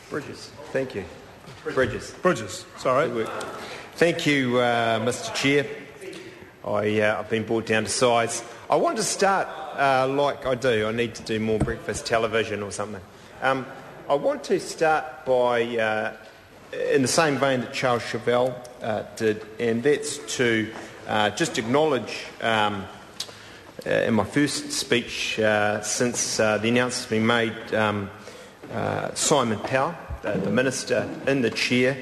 Bridges. Thank you. Bridges. Sorry. Thank you, Mr. Chair. I've been brought down to size. I want to start like I do. I need to do more breakfast television or something. I want to start by, in the same vein that Charles Chauvel did, and that's to just acknowledge in my first speech since the announcement's been made, Simon Powell, the Minister in the chair,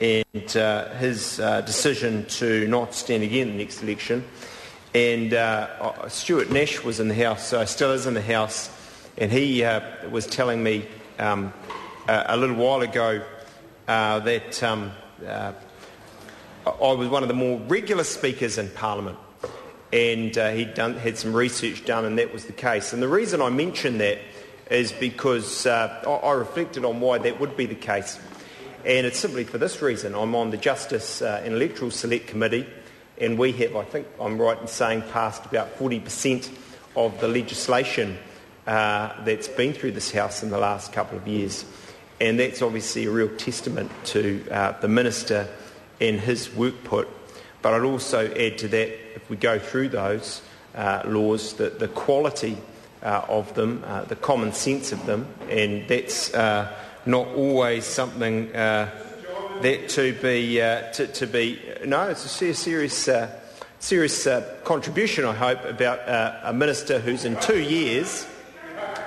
and his decision to not stand again in the next election. And Stuart Nash was in the House, still is in the House, and he was telling me a little while ago that I was one of the more regular speakers in Parliament, and he'd had some research done, and that was the case. And the reason I mention that is because I reflected on why that would be the case. And it's simply for this reason. I'm on the Justice and Electoral Select Committee, and we have, I think I'm right in saying, passed about 40% of the legislation that's been through this House in the last couple of years. And that's obviously a real testament to the Minister and his work put. But I'd also add to that, if we go through those laws, the quality of them, the common sense of them, and that's not always something that to be. No, it's a serious contribution, I hope, about a minister who's in 2 years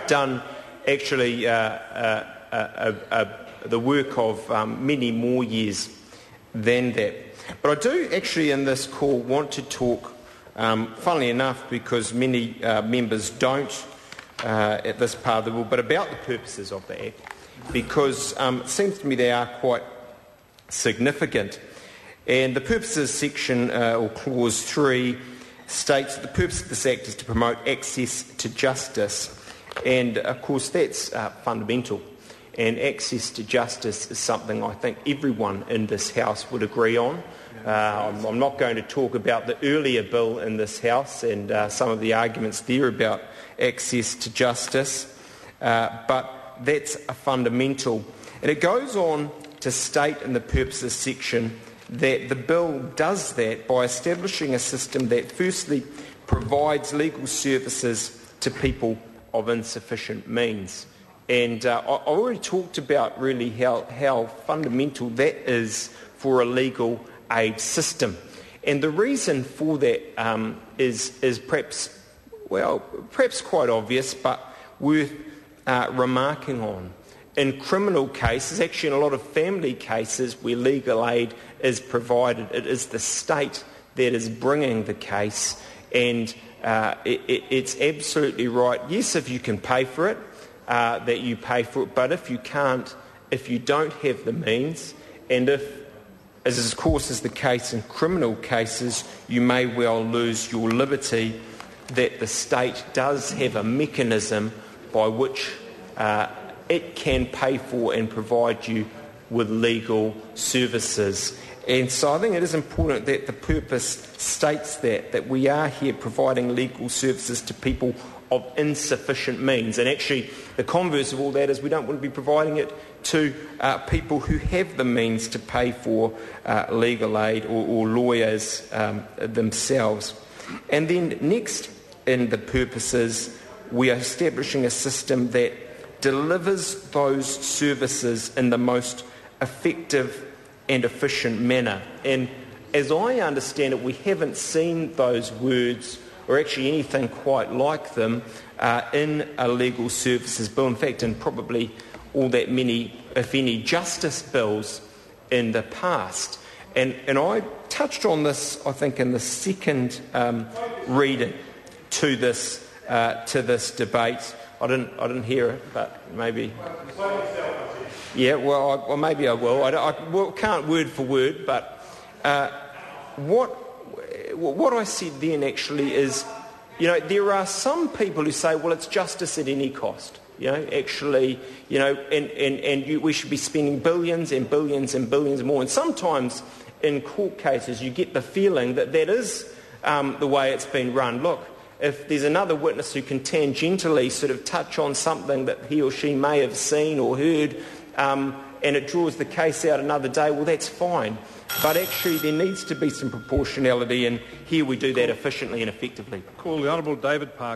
done actually the work of many more years than that. But I do actually in this call want to talk, funnily enough, because many members don't at this part of the world, but about the purposes of the Act, because it seems to me they are quite significant. And the purposes section, or clause 3, states that the purpose of this Act is to promote access to justice. And of course that's fundamental. And access to justice is something I think everyone in this House would agree on. I'm not going to talk about the earlier bill in this House and some of the arguments there about access to justice, but that's a fundamental. And it goes on to state in the purposes section that the bill does that by establishing a system that firstly provides legal services to people of insufficient means. And I already talked about really how fundamental that is for a legal aid system. And the reason for that is perhaps quite obvious, but worth remarking on. In criminal cases, actually in a lot of family cases where legal aid is provided, it is the state that is bringing the case, and it's absolutely right. Yes, if you can pay for it, that you pay for it, but if you can't, if you don't have the means, and if, as of course is the case in criminal cases, you may well lose your liberty, that the state does have a mechanism by which it can pay for and provide you with legal services. And so I think it is important that the purpose states that we are here providing legal services to people of insufficient means. And actually the converse of all that is we don't want to be providing it to people who have the means to pay for legal aid or lawyers themselves. And then next in the purposes, we are establishing a system that delivers those services in the most effective and efficient manner. And as I understand it, we haven't seen those words or actually anything quite like them in a legal services bill. In fact, in probably all that many, if any, justice bills in the past. And I touched on this, I think, in the second reading to this debate. I didn't hear it, but maybe. Yeah, well, maybe I will. I can't word for word, but what I said then actually is, there are some people who say, well, it's justice at any cost. We should be spending billions and billions and billions more. And sometimes in court cases, you get the feeling that is the way it's been run. Look, if there's another witness who can tangentially sort of touch on something that he or she may have seen or heard, and it draws the case out another day, well, that's fine. But actually there needs to be some proportionality, and here we do that efficiently and effectively. Call the Honourable David Parker.